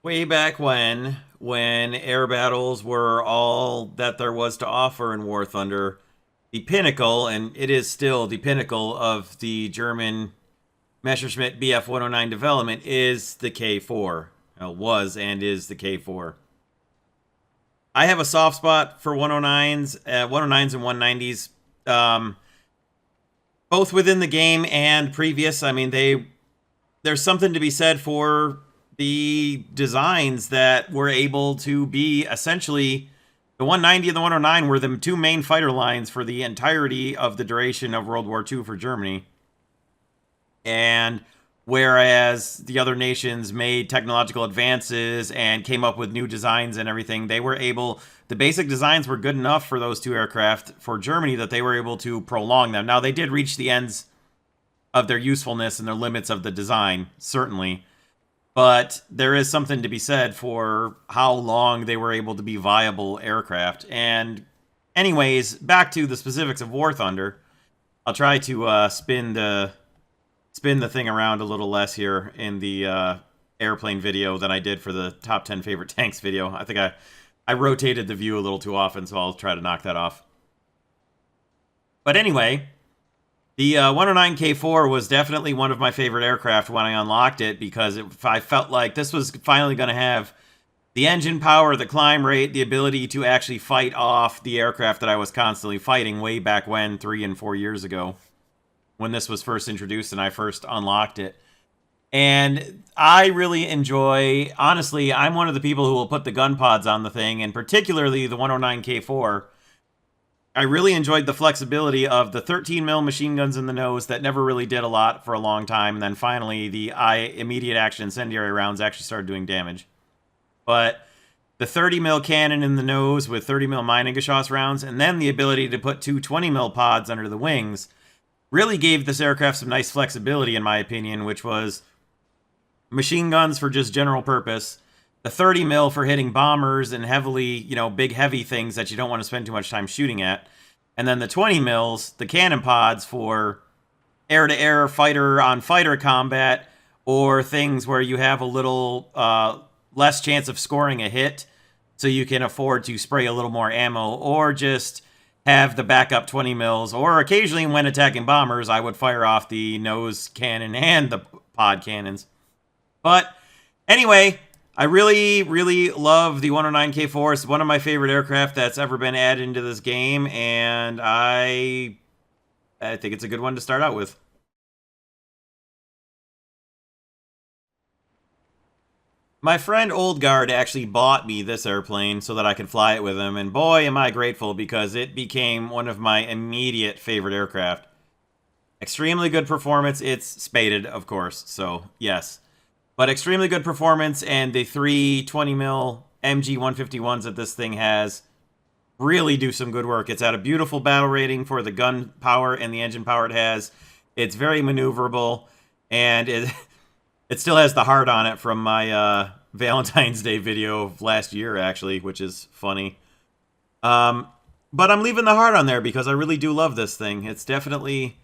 way back when air battles were all that there was to offer in War Thunder, the pinnacle, and it is still the pinnacle of the German Messerschmitt Bf 109 development, is the K4. Was and is the K4. I have a soft spot for 109s, 109s and 190s, both within the game and previous. I mean, there's something to be said for the designs that were able to be essentially the 190 and the 109 were the two main fighter lines for the entirety of the duration of World War II for Germany. And whereas the other nations made technological advances and came up with new designs and everything, the basic designs were good enough for those two aircraft for Germany that they were able to prolong them. Now, they did reach the ends of their usefulness and their limits of the design, certainly. But there is something to be said for how long they were able to be viable aircraft. And anyways, back to the specifics of War Thunder. I'll try to spin the thing around a little less here in the airplane video than I did for the top 10 favorite tanks video. I think I rotated the view a little too often, so I'll try to knock that off. But anyway, the 109K4 was definitely one of my favorite aircraft when I unlocked it, because I felt like this was finally going to have the engine power, the climb rate, the ability to actually fight off the aircraft that I was constantly fighting way back when, 3 and 4 years ago, when this was first introduced and I first unlocked it. And I really enjoy, honestly, I'm one of the people who will put the gun pods on the thing, and particularly the 109K4. I really enjoyed the flexibility of the 13mm machine guns in the nose that never really did a lot for a long time, and then finally the immediate action incendiary rounds actually started doing damage. But the 30mm cannon in the nose with 30mm Meiningeschoss rounds, and then the ability to put two 20mm pods under the wings, really gave this aircraft some nice flexibility, in my opinion, which was machine guns for just general purpose, the 30mm for hitting bombers and heavily, big heavy things that you don't want to spend too much time shooting at, and then the 20mm, the cannon pods for air-to-air fighter-on-fighter combat, or things where you have a little less chance of scoring a hit, so you can afford to spray a little more ammo, or just have the backup 20mm, or occasionally when attacking bombers, I would fire off the nose cannon and the pod cannons. But anyway, I really, really love the 109K4. It's one of my favorite aircraft that's ever been added into this game, and I think it's a good one to start out with. My friend Oldgard actually bought me this airplane so that I could fly it with him, and boy, am I grateful, because it became one of my immediate favorite aircraft. Extremely good performance. It's spaded, of course, so yes. But extremely good performance, and the 320mm MG-151s that this thing has really do some good work. It's at a beautiful battle rating for the gun power and the engine power it has. It's very maneuverable, and it still has the heart on it from my Valentine's Day video of last year, actually, which is funny. But I'm leaving the heart on there because I really do love this thing. It's definitely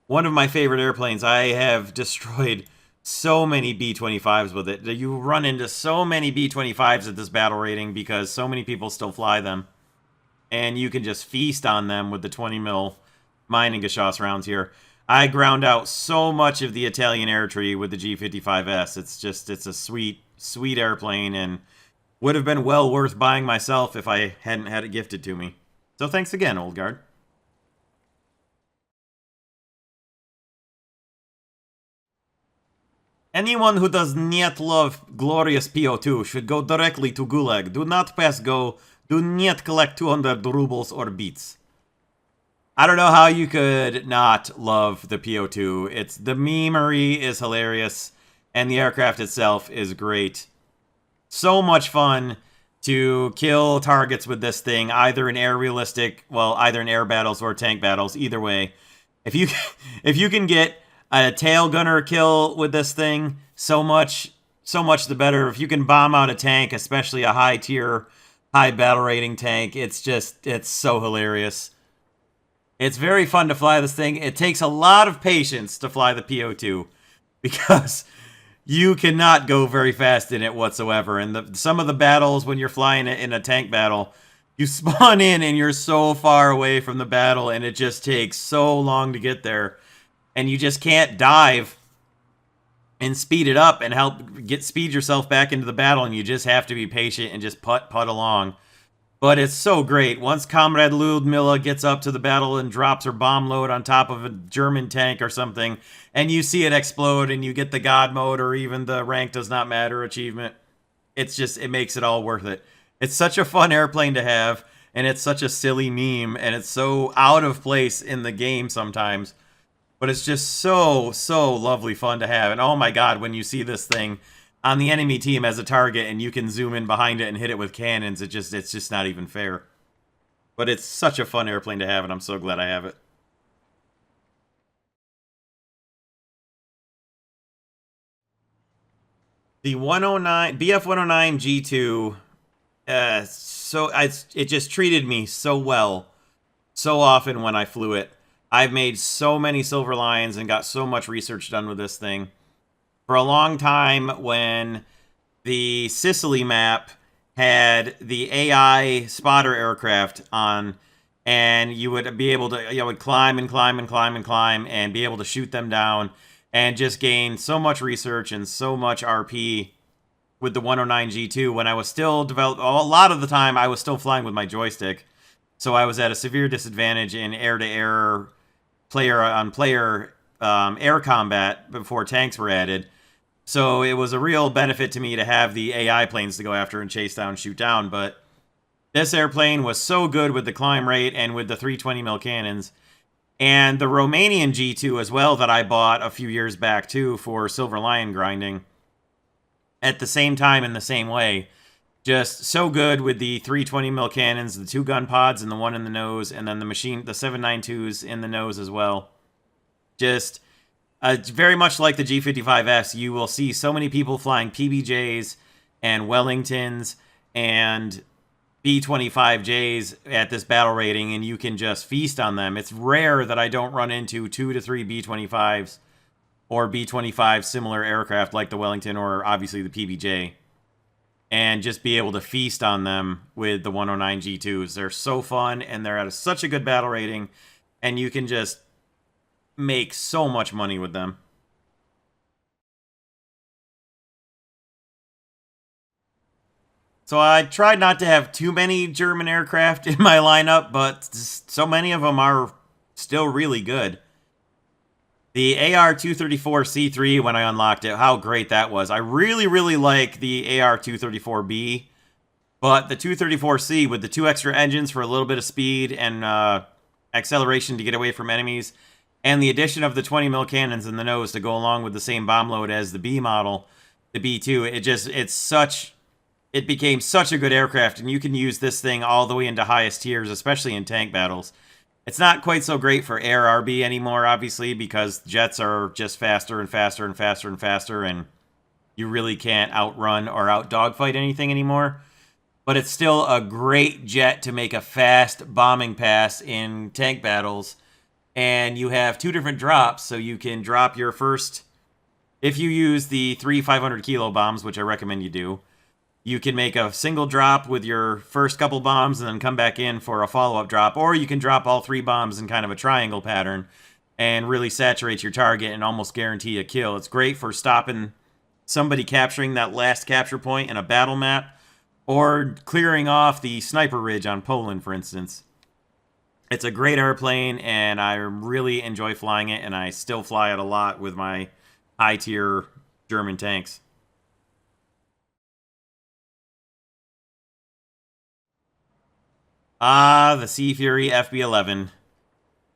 one of my favorite airplanes. I have destroyed so many B-25s with it. You run into so many B-25s at this battle rating because so many people still fly them. And you can just feast on them with the 20mm Meiningeschoss rounds here. I ground out so much of the Italian air tree with the G55S. It's a sweet, sweet airplane, and would have been well worth buying myself if I hadn't had it gifted to me. So thanks again, Oldgard. Anyone who does not love glorious PO2 should go directly to Gulag. Do not pass go. Do not collect 200 rubles or beats. I don't know how you could not love the PO2. The memery is hilarious, and the aircraft itself is great. So much fun to kill targets with this thing, either in air battles or tank battles, either way. If you can get a tail gunner kill with this thing, so much the better. If you can bomb out a tank, especially a high battle rating tank, it's so hilarious. It's very fun to fly this thing. It takes a lot of patience to fly the PO2 because You cannot go very fast in it whatsoever. And some of the battles when you're flying it in a tank battle, you spawn in and you're so far away from the battle, and it just takes so long to get there, and you just can't dive and speed it up and help speed yourself back into the battle, and you just have to be patient and just putt along. But it's so great. Once Comrade Ludmilla gets up to the battle and drops her bomb load on top of a German tank or something, and you see it explode and you get the God mode or even the rank does not matter achievement, it makes it all worth it. It's such a fun airplane to have, and it's such a silly meme, and it's so out of place in the game sometimes. But it's just so lovely fun to have. And oh my god, when you see this thing on the enemy team as a target and you can zoom in behind it and hit it with cannons, it's just not even fair. But it's such a fun airplane to have, and I'm so glad I have it. The 109 BF 109 G2, it just treated me so well, so often when I flew it. I've made so many silver lions and got so much research done with this thing. For a long time, when the Sicily map had the AI spotter aircraft on, and you would be able to, would climb and climb and climb and climb and be able to shoot them down and just gain so much research and so much RP with the 109 G2 when I was still a lot of the time I was still flying with my joystick. So I was at a severe disadvantage in air-to-air player-on-player air combat before tanks were added. So it was a real benefit to me to have the AI planes to go after and chase down, shoot down. But this airplane was so good with the climb rate and with the 320mm cannons. And the Romanian G2 as well that I bought a few years back too for Silver Lion grinding. At the same time, in the same way. Just so good with the 320mm cannons, the 2 gun pods and the one in the nose, and then the 792s in the nose as well. Just very much like the G55S, you will see so many people flying PBJs and Wellingtons and B-25Js at this battle rating, and you can just feast on them. It's rare that I don't run into 2 to 3 B-25s or B-25 similar aircraft like the Wellington or obviously the PBJ. And just be able to feast on them with the 109 G2s. They're so fun, and they're at such a good battle rating, and you can just make so much money with them. So I tried not to have too many German aircraft in my lineup, but so many of them are still really good. The AR-234C3, when I unlocked it, how great that was. I really like the AR-234B, but the 234C with the 2 extra engines for a little bit of speed and acceleration to get away from enemies, and the addition of the 20mm cannons in the nose to go along with the same bomb load as the B model, the B2, it became such a good aircraft, and you can use this thing all the way into highest tiers, especially in tank battles. It's not quite so great for air RB anymore, obviously, because jets are just faster and faster and faster and faster, and you really can't outrun or out-dogfight anything anymore. But it's still a great jet to make a fast bombing pass in tank battles. And you have 2 different drops, so you can drop your first... If you use the 3 500-kilo bombs, which I recommend you do, you can make a single drop with your first couple bombs and then come back in for a follow-up drop. Or you can drop all 3 bombs in kind of a triangle pattern and really saturate your target and almost guarantee a kill. It's great for stopping somebody capturing that last capture point in a battle map or clearing off the sniper ridge on Poland, for instance. It's a great airplane, and I really enjoy flying it, and I still fly it a lot with my high-tier German tanks. Ah, the Sea Fury FB-11.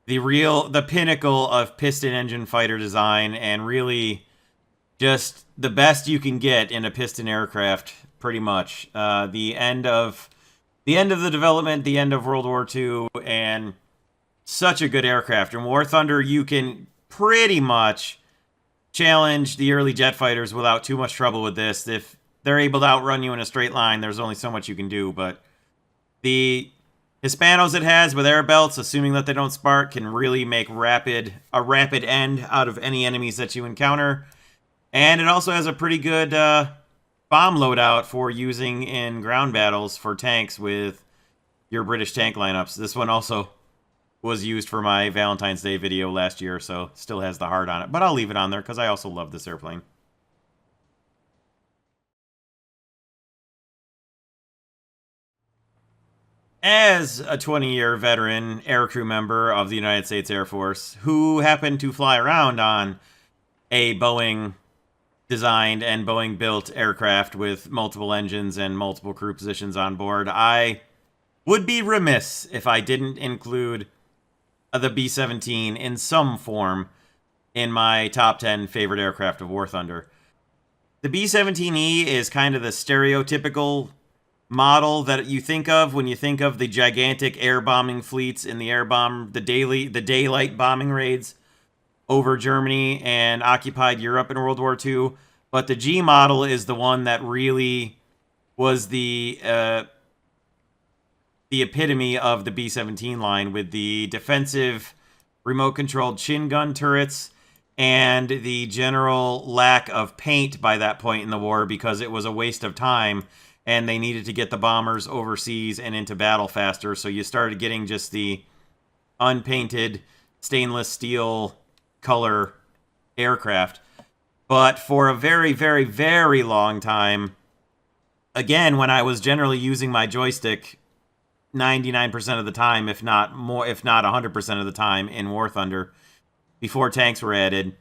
The pinnacle of piston engine fighter design, and really just the best you can get in a piston aircraft, pretty much. The end of the development, the end of World War II, and such a good aircraft. In War Thunder, you can pretty much challenge the early jet fighters without too much trouble with this. If they're able to outrun you in a straight line, there's only so much you can do, but the Hispanos it has with air belts, assuming that they don't spark, can really make a rapid end out of any enemies that you encounter. And it also has a pretty good bomb loadout for using in ground battles for tanks with your British tank lineups. This one also was used for my Valentine's Day video last year, so still has the heart on it. But I'll leave it on there because I also love this airplane. As a 20-year veteran aircrew member of the United States Air Force who happened to fly around on a Boeing designed and Boeing built aircraft with multiple engines and multiple crew positions on board, I would be remiss if I didn't include the B-17 in some form in my top 10 favorite aircraft of War Thunder. The B-17E is kind of the stereotypical model that you think of when you think of the gigantic air bombing fleets in the daylight bombing raids over Germany and occupied Europe in World War II. But the G model is the one that really was the epitome of the B-17 line, with the defensive remote-controlled chin gun turrets and the general lack of paint by that point in the war because it was a waste of time and they needed to get the bombers overseas and into battle faster. So you started getting just the unpainted stainless steel color aircraft. But for a very, very, very long time, again, when I was generally using my joystick 99% of the time, if not more, if not 100% of the time in War Thunder, before tanks were added,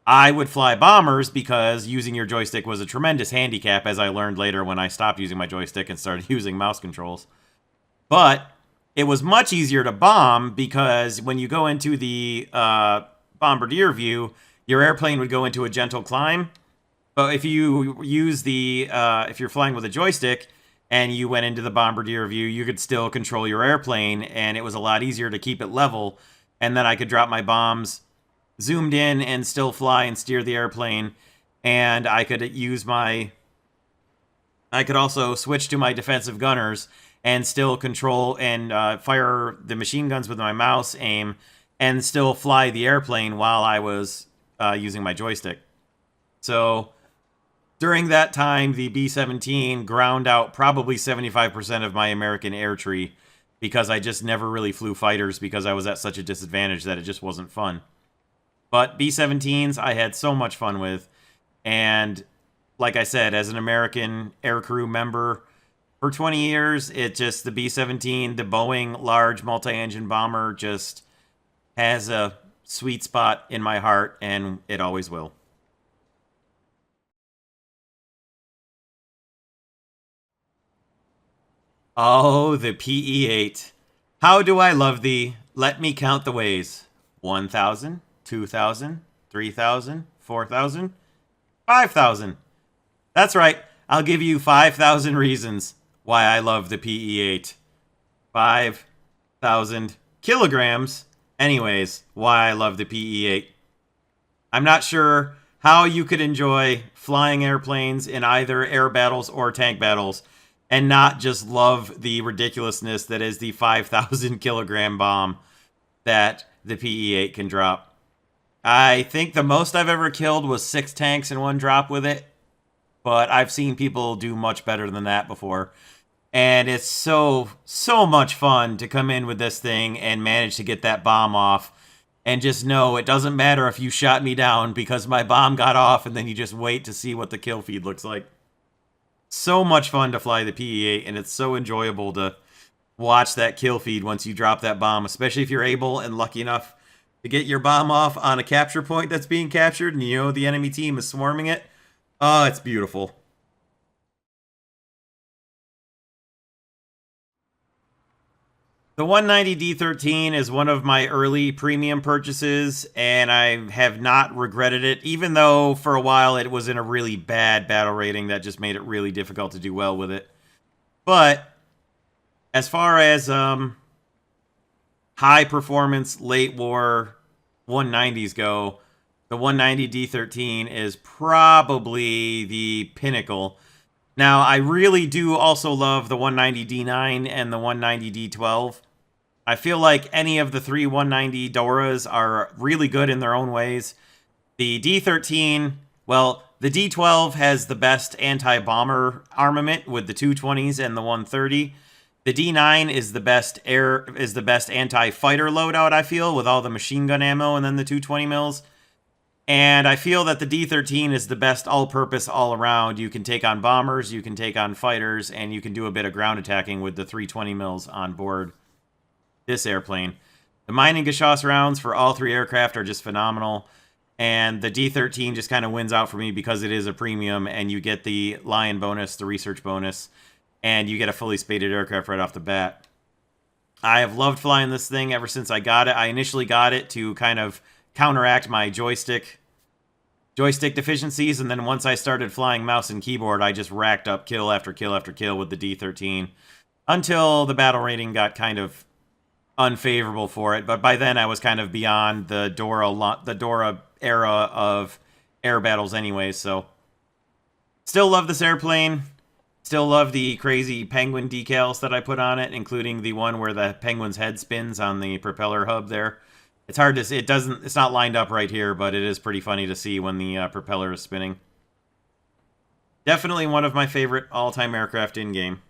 I would fly bombers because using your joystick was a tremendous handicap, as I learned later when I stopped using my joystick and started using mouse controls. But it was much easier to bomb because when you go into the bombardier view, your airplane would go into a gentle climb. But if you use if you're flying with a joystick and you went into the bombardier view, you could still control your airplane, and it was a lot easier to keep it level. And then I could drop my bombs zoomed in and still fly and steer the airplane. And I could also switch to my defensive gunners and still control and fire the machine guns with my mouse aim and still fly the airplane while I was using my joystick. So during that time, the B-17 ground out probably 75% of my American air tree because I just never really flew fighters because I was at such a disadvantage that it just wasn't fun. But B-17s I had so much fun with. And like I said, as an American aircrew member for 20 years, the B-17, the Boeing large multi-engine bomber, just has a sweet spot in my heart, and it always will. Oh, the PE-8. How do I love thee? Let me count the ways. 1,000, 2,000, 3,000, 4,000, 5,000. That's right. I'll give you 5,000 reasons why I love the PE-8. 5,000 kilograms. Anyways, why I love the PE-8. I'm not sure how you could enjoy flying airplanes in either air battles or tank battles and not just love the ridiculousness that is the 5,000 kilogram bomb that the PE-8 can drop. I think the most I've ever killed was 6 tanks in one drop with it, but I've seen people do much better than that before. And it's so much fun to come in with this thing and manage to get that bomb off and just know it doesn't matter if you shot me down because my bomb got off, and then you just wait to see what the kill feed looks like. So much fun to fly the PE-8, and it's so enjoyable to watch that kill feed once you drop that bomb, especially if you're able and lucky enough to get your bomb off on a capture point that's being captured and you know the enemy team is swarming it. Oh, it's beautiful. The 190D13 is one of my early premium purchases, and I have not regretted it, even though for a while it was in a really bad battle rating that just made it really difficult to do well with it. But as far as high performance late war 190s go, the 190D13 is probably the pinnacle. Now, I really do also love the 190D9 and the 190D12. I feel like any of the 3 190 Doras are really good in their own ways. The D13, Well, the D12 has the best anti-bomber armament with the 220s and the 130. The D9 is the best anti-fighter loadout, I feel, with all the machine gun ammo and then the 220 mils. And I feel that the D13 is the best all-purpose all-around. You can take on bombers, you can take on fighters, and you can do a bit of ground attacking with the 320 mils on board this airplane. The mining Geschoss rounds for all three aircraft are just phenomenal. And the D13 just kind of wins out for me because it is a premium, and you get the Lion bonus, the research bonus, and you get a fully spaded aircraft right off the bat. I have loved flying this thing ever since I got it. I initially got it to kind of counteract my joystick deficiencies, and then once I started flying mouse and keyboard, I just racked up kill after kill after kill with the D13 until the battle rating got kind of unfavorable for it. But by then I was kind of beyond the Dora era of air battles anyway, so still love this airplane. Still love the crazy penguin decals that I put on it, including the one where the penguin's head spins on the propeller hub there. It's hard to see. It's not lined up right here, but it is pretty funny to see when the propeller is spinning. Definitely one of my favorite all-time aircraft in-game.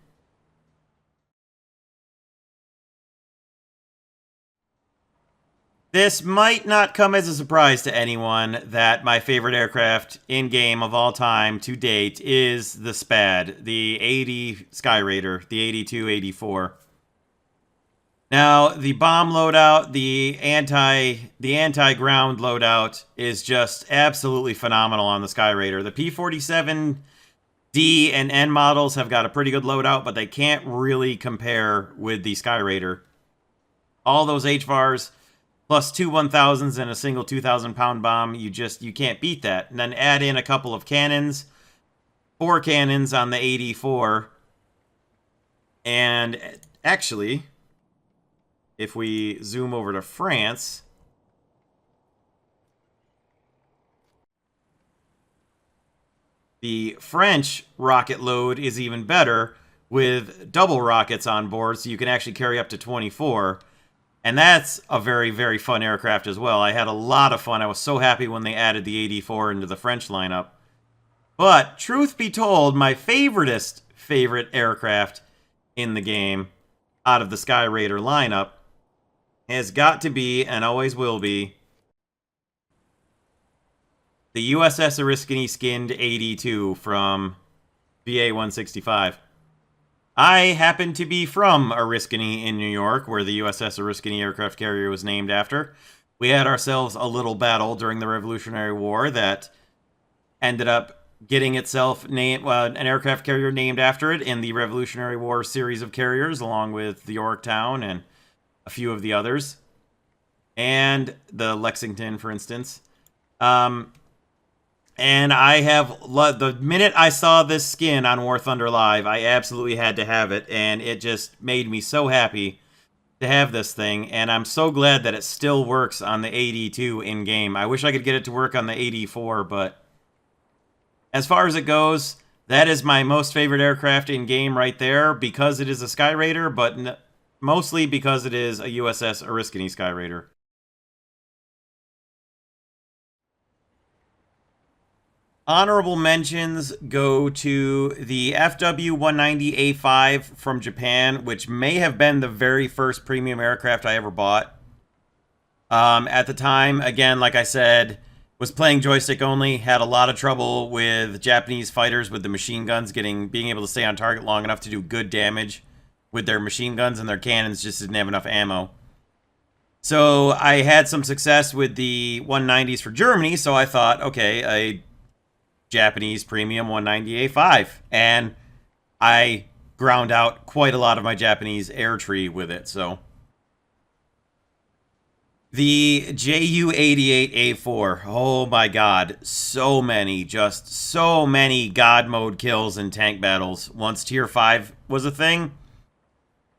This might not come as a surprise to anyone that my favorite aircraft in-game of all time to date is the SPAD, the 80 Skyraider, the 82-84. Now, the bomb loadout, the anti-ground loadout is just absolutely phenomenal on the Skyraider. The P-47D and N models have got a pretty good loadout, but they can't really compare with the Skyraider. All those HVARs, plus two 1,000s and a single 2,000-pound bomb, you can't beat that. And then add in a couple of cannons, 4 cannons on the 84. And actually, if we zoom over to France, the French rocket load is even better with double rockets on board, so you can actually carry up to 24. And that's a very, very fun aircraft as well. I had a lot of fun. I was so happy when they added the 84 into the French lineup. But, truth be told, my favorite aircraft in the game out of the Skyraider lineup has got to be, and always will be, the U.S.S. Oriskany skinned 82 from VA 165. I happen to be from Oriskany in New York, where the U.S.S. Oriskany aircraft carrier was named after. We had ourselves a little battle during the Revolutionary War that ended up getting itself an aircraft carrier named after it in the Revolutionary War series of carriers, along with the Yorktown and a few of the others, and the Lexington, for instance. And I have loved the minute I saw this skin on War Thunder Live, I absolutely had to have it, and it just made me so happy to have this thing, and I'm so glad that it still works on the 82 in-game. I wish I could get it to work on the 84, but as far as it goes, that is my most favorite aircraft in-game right there, because it is a Skyraider, but mostly because it is a U.S.S. Oriskany Skyraider. Honorable mentions go to the FW-190A5 from Japan, which may have been the very first premium aircraft I ever bought. At the time, again, like I said, was playing joystick only, had a lot of trouble with Japanese fighters with the machine guns being able to stay on target long enough to do good damage with their machine guns, and their cannons just didn't have enough ammo. So I had some success with the 190s for Germany, so I thought, okay, a Japanese premium 190A5, and I ground out quite a lot of my Japanese air tree with it. So the JU-88A4, oh my god, so many god mode kills in tank battles once tier 5 was a thing.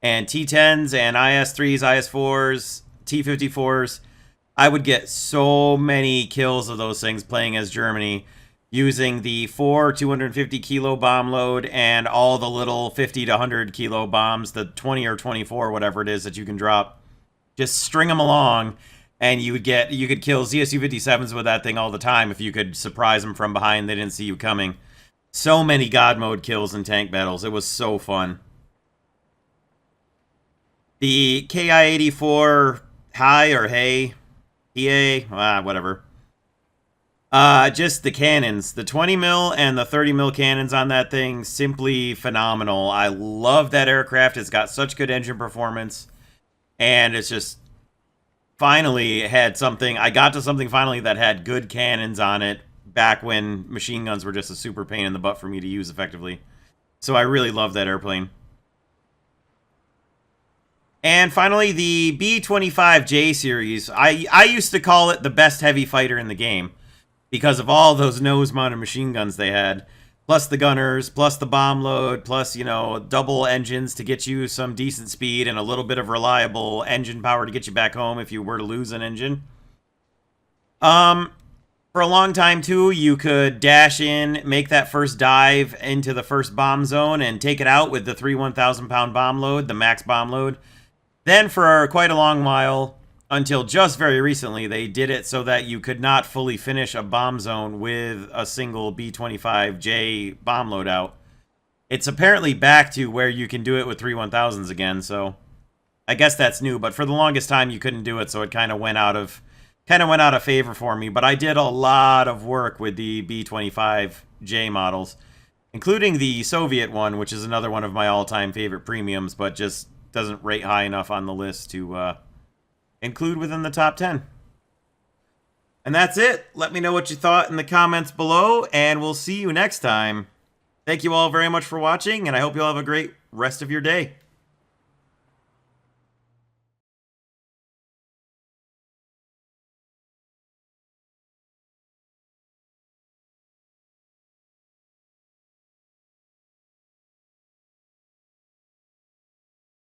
And T10s and IS-3s, IS-4s, T-54s, I would get so many kills of those things playing as Germany, using the 4 250 kilo bomb load and all the little 50 to 100 kilo bombs, the 20 or 24, whatever it is that you can drop. Just string them along And you could kill ZSU 57s with that thing all the time if you could surprise them from behind. They didn't see you coming. So many God mode kills in tank battles. It was so fun. The KI-84 High or Hey, PA, whatever. Just the cannons. The 20 mil and the 30 mil cannons on that thing, simply phenomenal. I love that aircraft. It's got such good engine performance. And it's just finally had something. I got to something finally that had good cannons on it back when machine guns were just a super pain in the butt for me to use effectively. So I really love that airplane. And finally, the B-25J series. I used to call it the best heavy fighter in the game because of all those nose-mounted machine guns they had, plus the gunners, plus the bomb load, plus, you know, double engines to get you some decent speed and a little bit of reliable engine power to get you back home if you were to lose an engine. For a long time, too, you could dash in, make that first dive into the first bomb zone, and take it out with the 3 1,000-pound bomb load, the max bomb load. Then for quite a long while, until just very recently, they did it so that you could not fully finish a bomb zone with a single B-25J bomb loadout. It's apparently back to where you can do it with 3 1000s again, so I guess that's new. But for the longest time, you couldn't do it, so it kind of went out of favor for me. But I did a lot of work with the B-25J models, including the Soviet one, which is another one of my all-time favorite premiums, but just doesn't rate high enough on the list to include within the top 10. And that's it. Let me know what you thought in the comments below, and we'll see you next time. Thank you all very much for watching, and I hope you all have a great rest of your day.